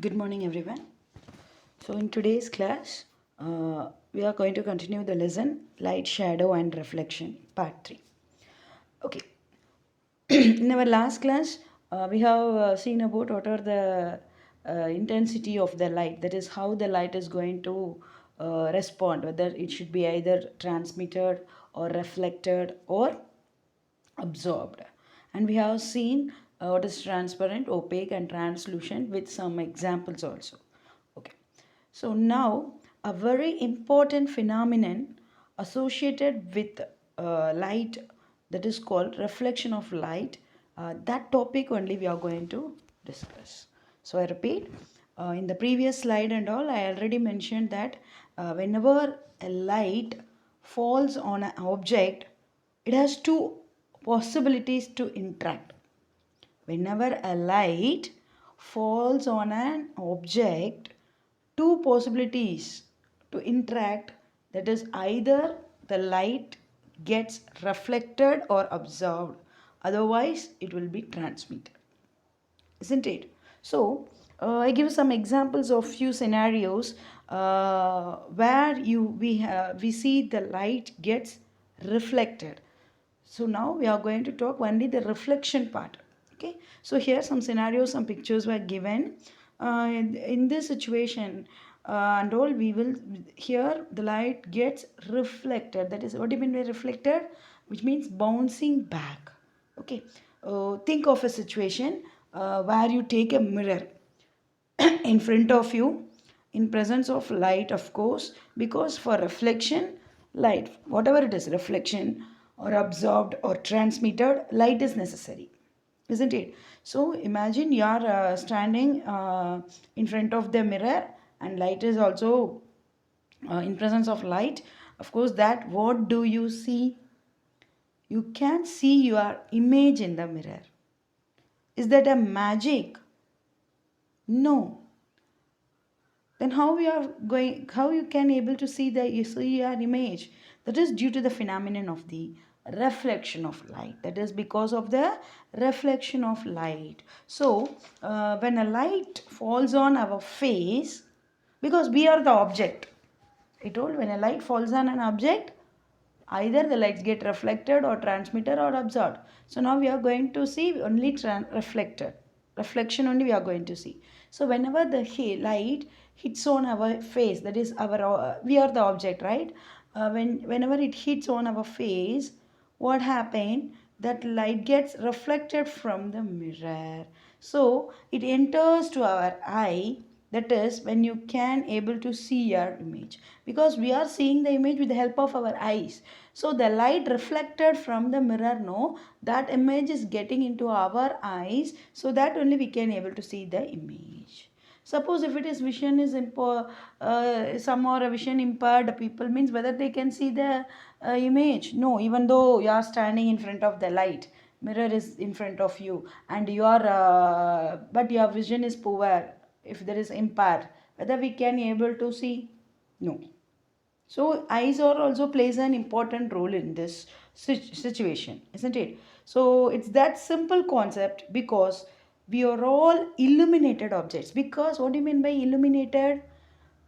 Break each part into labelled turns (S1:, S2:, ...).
S1: Good morning, everyone. So, in today's class, we are going to continue the lesson Light, Shadow, and Reflection, Part 3. Okay, in our last class, we have seen about what are the intensity of the light, that is, how the light is going to respond, whether it should be either transmitted or reflected or absorbed. And we have seen what is transparent, opaque, and translucent with some examples also. Okay, so now a very important phenomenon associated with light, that is called reflection of light. That topic only we are going to discuss. So I repeat, in the previous slide and all, I already mentioned that whenever a light falls on an object, it has two possibilities to interact. Whenever a light falls on an object, two possibilities to interact, that is, either the light gets reflected or absorbed, otherwise it will be transmitted, isn't it? So I give some examples of few scenarios where we see the light gets reflected. So now we are going to talk only the reflection part. Okay, so here some scenarios, some pictures were given. In this situation and all, we will here the light gets reflected. That is what do you mean by reflected, which means bouncing back. Okay, think of a situation where you take a mirror in front of you in presence of light, of course, because for reflection, light, whatever it is, reflection or absorbed or transmitted, light is necessary, isn't it? So imagine you are standing in front of the mirror, and light is also in presence of light. Of course, that what do you see? You can see your image in the mirror. Is that a magic? No. Then how you can able to see you see your image? That is due to the phenomenon of the reflection of light. That is because of the reflection of light. So when a light falls on our face, because we are the object, I told, when a light falls on an object, either the lights get reflected or transmitted or absorbed. So now we are going to see only reflected. Reflection only we are going to see. So whenever the light hits on our face, that is our we are the object, right? Whenever it hits on our face, what happened? That light gets reflected from the mirror. So it enters to our eye, that is when you can able to see your image, because we are seeing the image with the help of our eyes. So the light reflected from the mirror, no, that image is getting into our eyes, so that only we can able to see the image. Suppose if it is vision is some or a vision impaired people, means whether they can see the image. No, even though you are standing in front of the light, mirror is in front of you, and you are but your vision is poor, if there is impaired, whether we can able to see? No. So eyes are also plays an important role in this situation, isn't it? So it's that simple concept, because we are all illuminated objects. Because what do you mean by illuminated?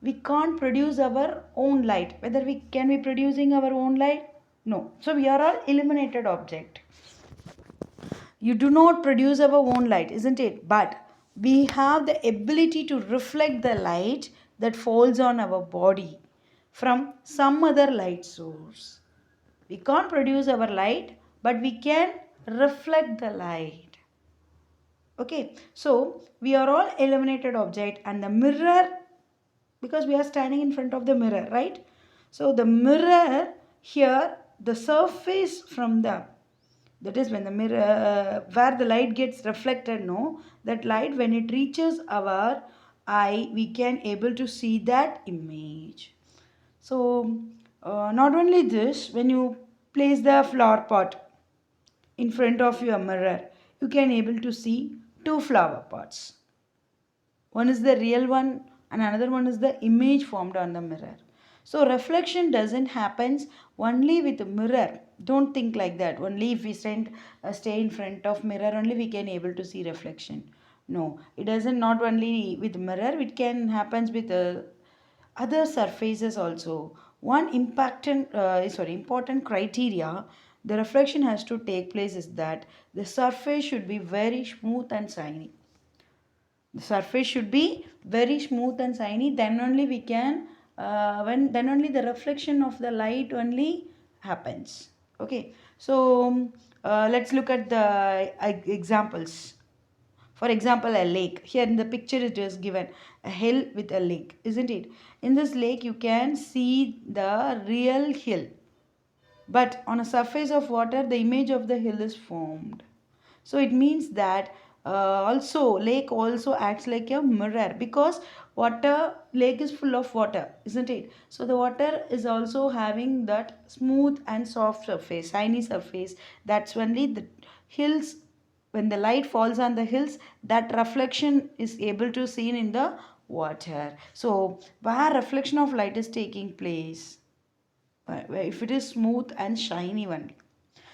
S1: We can't produce our own light. Whether we can be producing our own light? No. So we are all illuminated object. You do not produce our own light, isn't it? But we have the ability to reflect the light that falls on our body from some other light source. We can't produce our light, but we can reflect the light. Okay, so we are all illuminated object, and the mirror, because we are standing in front of the mirror, right? So the mirror here, the surface from the, that is when the mirror where the light gets reflected, no, that light when it reaches our eye, we can able to see that image. So not only this, when you place the flower pot in front of your mirror, you can able to see two flower pots. One is the real one and another one is the image formed on the mirror. So reflection doesn't happen only with a mirror. Don't think like that. Only if we stay in front of mirror only we can able to see reflection. No, it doesn't not only with mirror, it can happens with other surfaces also. One important criteria the reflection has to take place is that the surface should be very smooth and shiny. The surface should be very smooth and shiny, then only we can when then only the reflection of the light only happens. Okay, so let's look at the examples. For example, a lake. Here in the picture it is given a hill with a lake, isn't it? In this lake you can see the real hill, but on a surface of water the image of the hill is formed. So it means that also lake also acts like a mirror, because water lake is full of water, isn't it? So the water is also having that smooth and soft surface, shiny surface. That's only the hills, when the light falls on the hills, that reflection is able to seen in the water. So where reflection of light is taking place, if it is smooth and shiny one.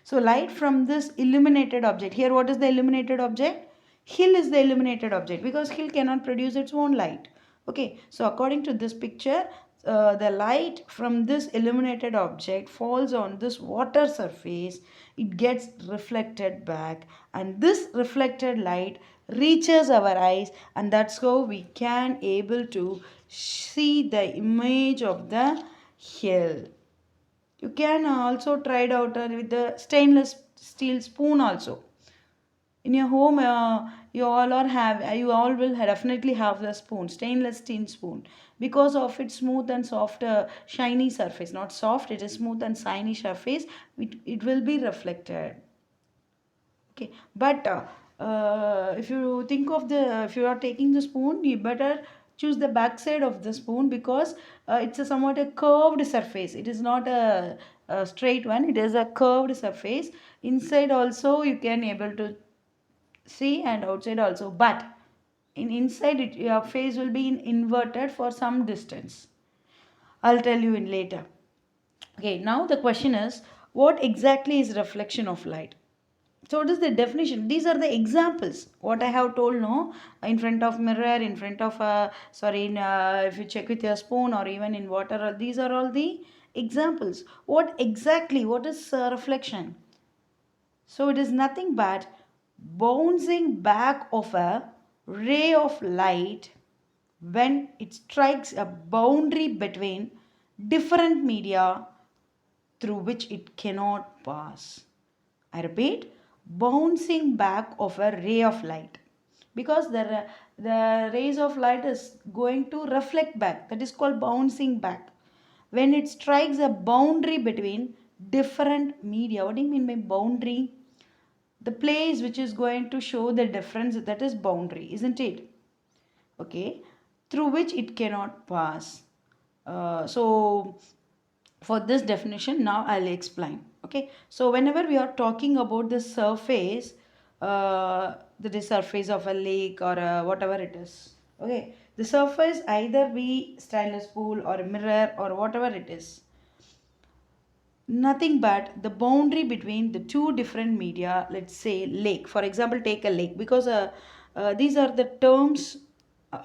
S1: So light from this illuminated object. Here what is the illuminated object? Hill is the illuminated object, because hill cannot produce its own light. Okay. So according to this picture, the light from this illuminated object falls on this water surface. It gets reflected back, and this reflected light reaches our eyes, and that's how we can able to see the image of the hill. You can also try it out with the stainless steel spoon also. In your home, you all will definitely have the spoon, stainless steel spoon, because of its smooth and soft, shiny surface. Not soft, it is smooth and shiny surface. It will be reflected. Okay, but if you think of the, if you are taking the spoon, you better choose the back side of the spoon, because it's a somewhat a curved surface. It is not a straight one. It is a curved surface. Inside also you can able to see, and outside also. But in inside it, your face will be inverted for some distance. I'll tell you in later. Okay, now the question is, what exactly is reflection of light? So what is the definition? These are the examples what I have told. No, in front of mirror, in front of if you check with your spoon, or even in water, these are all the examples. What exactly, what is reflection? So it is nothing but bouncing back of a ray of light when it strikes a boundary between different media through which it cannot pass. I repeat, bouncing back of a ray of light, because the rays of light is going to reflect back. That is called bouncing back. When it strikes a boundary between different media. What do you mean by boundary? The place which is going to show the difference, that is boundary, isn't it? Okay, through which it cannot pass. So for this definition now I'll explain. Okay, so whenever we are talking about the surface, the surface of a lake, or whatever it is, okay, the surface either be stainless pool or a mirror or whatever it is, nothing but the boundary between the two different media. Let's say lake, for example, take a lake, because these are the terms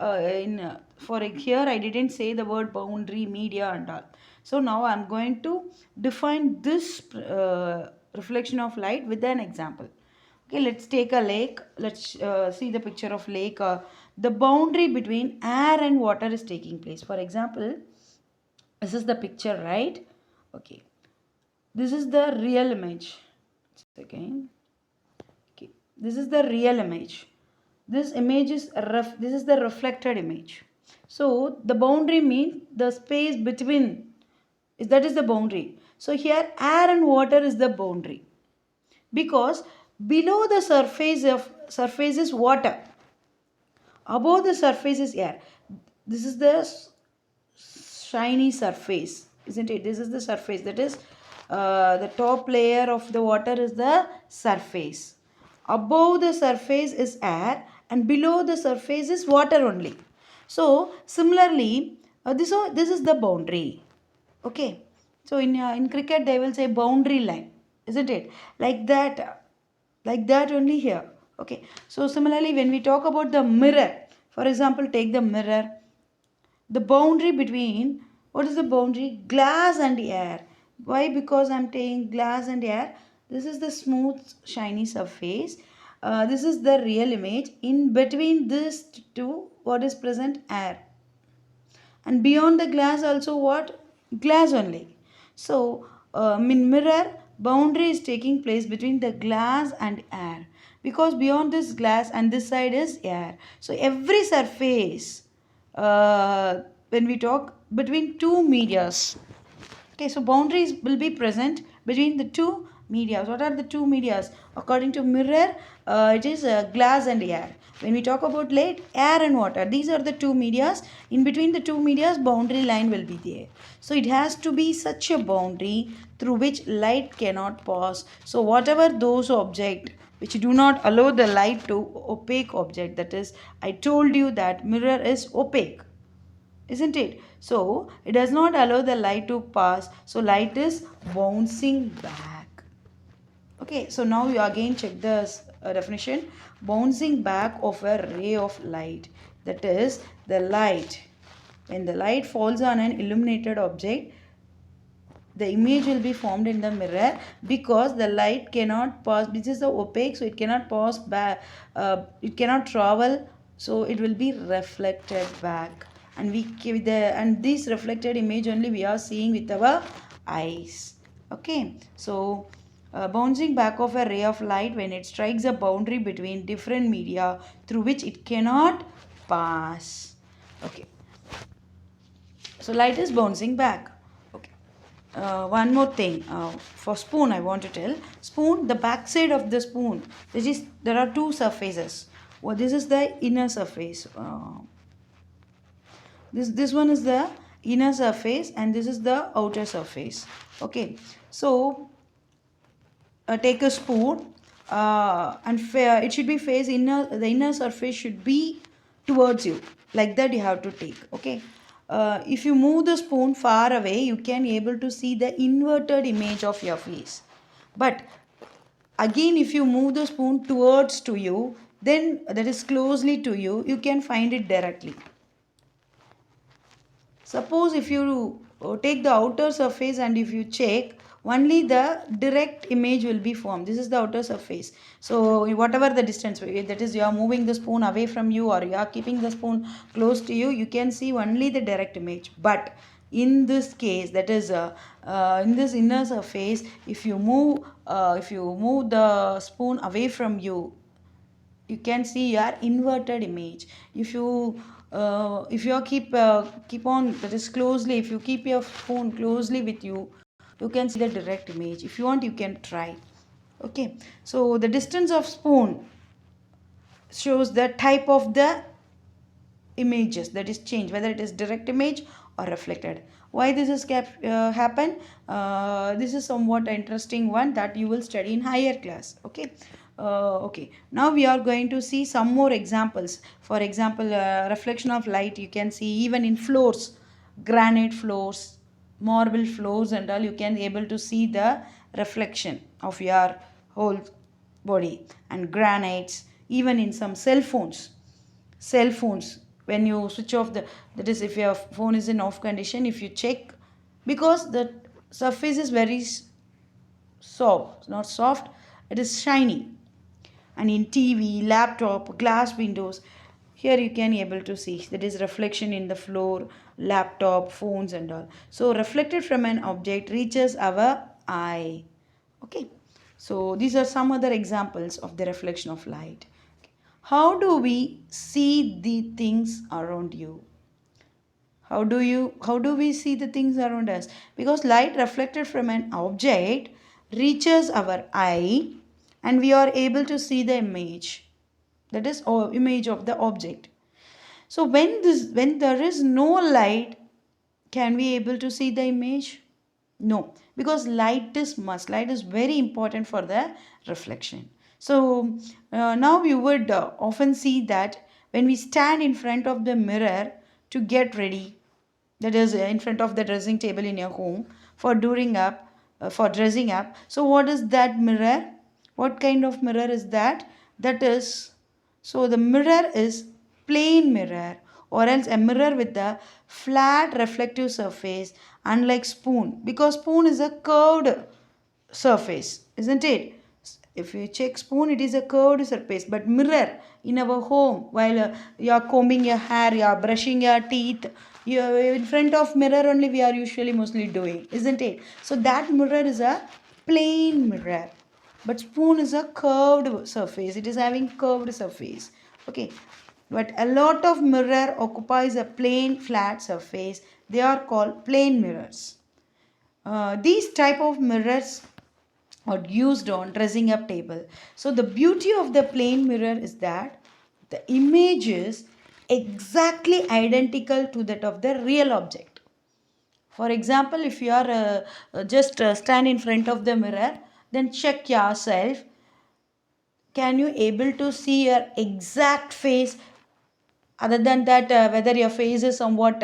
S1: in for here I didn't say the word boundary, media and all. So now I'm going to define this reflection of light with an example. Okay, let's take a lake. Let's see the picture of lake. The boundary between air and water is taking place. For example, this is the picture, right? Okay, this is the real image. Again, okay, this is the real image. This image is this is the reflected image. So the boundary means the space between, that is the boundary. So here air and water is the boundary, because below the surface is water, above the surface is air. This is the shiny surface, isn't it? This is the surface, that is the top layer of the water is the surface. Above the surface is air, and below the surface is water only. So similarly, this is the boundary. Okay, so in cricket they will say boundary line, isn't it? Like that only here. Okay, so similarly, when we talk about the mirror, for example, take the mirror, the boundary between, what is the boundary? Glass and air. Why? Because I'm taking glass and air. This is the smooth shiny surface. This is the real image. In between this two, what is present? Air. And beyond the glass also, what? Glass only. So in mirror, boundary is taking place between the glass and air, because beyond this glass and this side is air. So every surface, when we talk between two medias, okay, so boundaries will be present between the two medias. What are the two medias? According to mirror, it is glass and air. When we talk about light, air and water. These are the two medias. In between the two medias, boundary line will be there. So it has to be such a boundary through which light cannot pass. So whatever those objects which do not allow the light to opaque object, that is, I told you that mirror is opaque, isn't it? So it does not allow the light to pass, so light is bouncing back. Okay, so now you again check the definition. Bouncing back of a ray of light, that is, the light, when the light falls on an illuminated object, the image will be formed in the mirror, because the light cannot pass. This is the opaque, so it cannot pass back, it cannot travel, so it will be reflected back, and we give the, and this reflected image only we are seeing with our eyes. Okay, so bouncing back of a ray of light when it strikes a boundary between different media through which it cannot pass. Okay, so light is bouncing back. Okay, one more thing, for spoon I want to tell. Spoon, the back side of the spoon, there are two surfaces. Well, this is the inner surface. This one is the inner surface, and this is the outer surface. Okay, so take a spoon, and it should be face inner. The inner surface should be towards you, like that you have to take. Okay, if you move the spoon far away, you can able to see the inverted image of your face. But again, if you move the spoon towards to you, then that is closely to you, you can find it directly. Suppose if you take the outer surface and if you check, only the direct image will be formed. This is the outer surface. So whatever the distance, that is, you are moving the spoon away from you or you are keeping the spoon close to you, you can see only the direct image. But in this case, that is, in this inner surface, if you move the spoon away from you, you can see your inverted image. If you keep on, that is, closely, if you keep your phone closely with you, you can see the direct image. If you want, you can try. Okay, so the distance of spoon shows the type of the images that is changed, whether it is direct image or reflected. Why this is happen? This is somewhat interesting one that you will study in higher class. Okay, okay, now we are going to see some more examples. For example, reflection of light, you can see even in floors, granite floors, marble floors and all, you can able to see the reflection of your whole body. And granites, even in some cell phones, when you switch off the, that is, if your phone is in off condition, if you check, because the surface is very soft, not soft, it is shiny. And in TV, laptop, glass windows, here you can able to see that is reflection in the floor, laptop, phones and all. So reflected from an object reaches our eye. Okay, so these are some other examples of the reflection of light. How do we see the things around you? How do we see the things around us? Because light reflected from an object reaches our eye and we are able to see the image. That is image of the object. So when there is no light, can we able to see the image? No, because light is must. Light is very important for the reflection. So now you would often see that when we stand in front of the mirror to get ready, that is, in front of the dressing table in your home for dressing up. So what is that mirror? What kind of mirror is that? That is, so the mirror is plain mirror, or else a mirror with a flat reflective surface, unlike spoon, because spoon is a curved surface, isn't it? If you check spoon, it is a curved surface, but mirror in our home, while you are combing your hair, you are brushing your teeth, you are in front of mirror only we are usually mostly doing, isn't it? So that mirror is a plain mirror, but spoon is a curved surface, it is having curved surface. Okay, but a lot of mirror occupies a plain flat surface, they are called plain mirrors. These type of mirrors are used on dressing up table. So the beauty of the plain mirror is that the image is exactly identical to that of the real object. For example, if you are just stand in front of the mirror, then check yourself, can you able to see your exact face? Other than that, whether your face is somewhat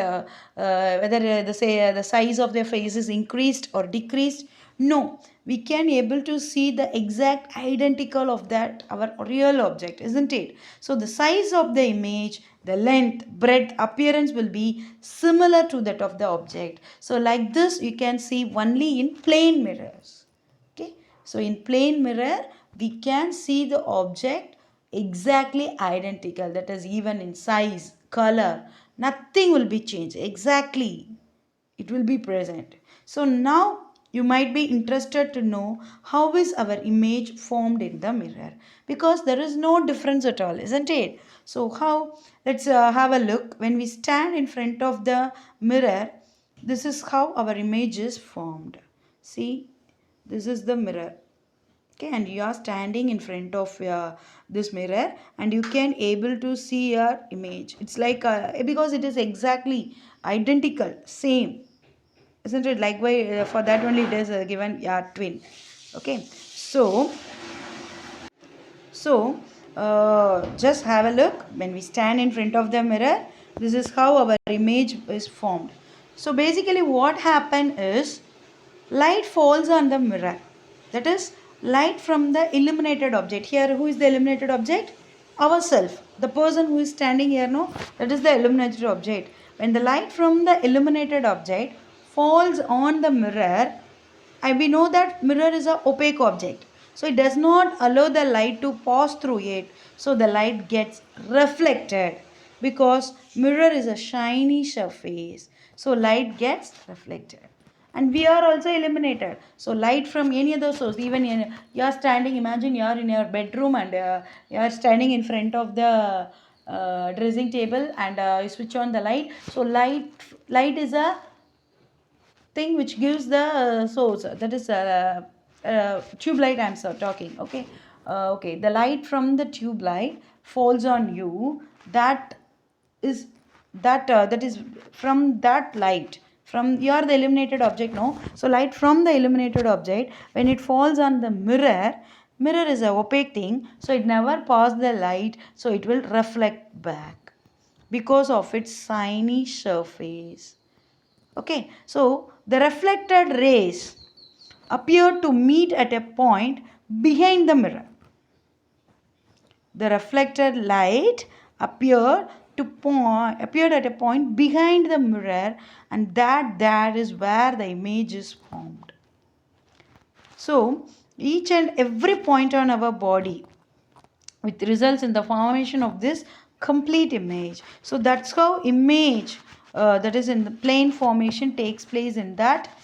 S1: whether the size of their face is increased or decreased, no, we can able to see the exact identical of that our real object, isn't it? So the size of the image, the length, breadth, appearance will be similar to that of the object. So like this you can see only in plain mirrors. Okay, so in plain mirror we can see the object exactly identical, that is even in size, color, nothing will be changed, exactly it will be present. So now you might be interested to know how is our image formed in the mirror, because there is no difference at all, isn't it? So how, let's have a look. When we stand in front of the mirror, this is how our image is formed. See, this is the mirror. Okay, and you are standing in front of this mirror and you can able to see your image. It's like because it is exactly identical, same, isn't it? Likewise, for that only it is given twin. Okay, so just have a look. When we stand in front of the mirror, this is how our image is formed. So basically what happened is, light falls on the mirror, that is light from the illuminated object. Here who is the illuminated object? Ourself, the person who is standing here, no, that is the illuminated object. When the light from the illuminated object falls on the mirror, we know that mirror is a opaque object, so it does not allow the light to pass through it, so the light gets reflected. Because mirror is a shiny surface, so light gets reflected, and we are also illuminated. So light from any other source, even you are standing, imagine you are in your bedroom and you are standing in front of the dressing table and you switch on the light. So light is a thing which gives the source, that is tube light I'm talking. Okay, okay, the light from the tube light falls on you, that is that is from that light, from, you are the illuminated object, no, so light from the illuminated object, when it falls on the mirror, mirror is a opaque thing, so it never pass the light, so it will reflect back because of its shiny surface. Okay, so the reflected rays appear to meet at a point behind the mirror. The reflected light appeared at a point behind the mirror, and that is where the image is formed. So each and every point on our body, which results in the formation of this complete image. So that's how image that is in the plane formation takes place in that.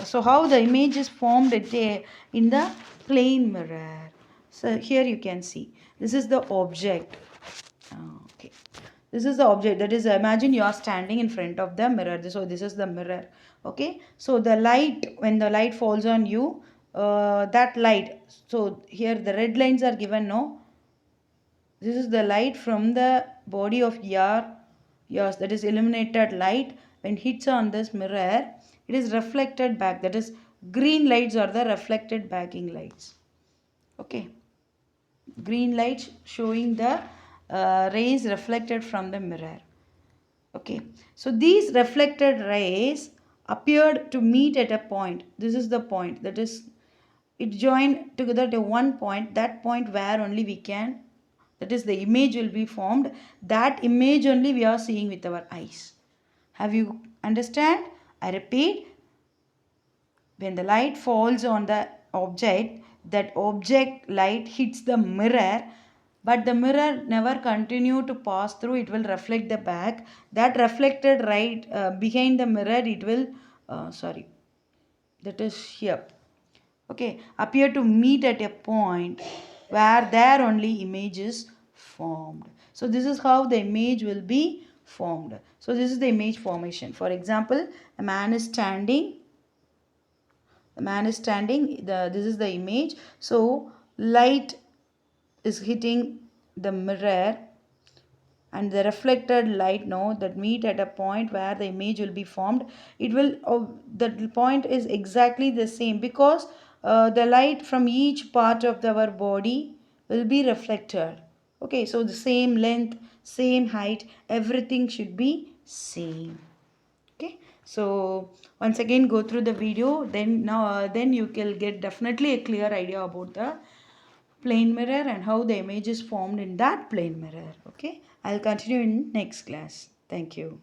S1: So how the image is formed in the plane mirror. So here you can see, this is the object. Okay, this is the object, that is, imagine you are standing in front of the mirror. So this is the mirror. Okay, so the light, when the light falls on you, that light, so here the red lines are given, no, this is the light from the body of yours, that is illuminated light. When hits on this mirror, it is reflected back. That is, green lights are the reflected backing lights. Okay, green lights showing the rays reflected from the mirror. Okay, so these reflected rays appeared to meet at a point. This is the point, that is, it joined together to one point, that point where only we can that is the image will be formed. That image only we are seeing with our eyes. Have you understand? I repeat, when the light falls on the object, that object light hits the mirror, but the mirror never continue to pass through, it will reflect the back. That reflected right behind the mirror, it will sorry, that is here, okay, appear to meet at a point where there only image is formed. So this is how the image will be formed. So this is the image formation. For example, a man is standing, this is the image. So light is hitting the mirror, and the reflected light now that meet at a point where the image will be formed. It will the point is exactly the same, because the light from each part of our body will be reflected. Okay, so the same length, same height, everything should be same. Okay, so once again go through the video, then you can get definitely a clear idea about the plane mirror and how the image is formed in that plane mirror. Okay, I'll continue in next class. Thank you.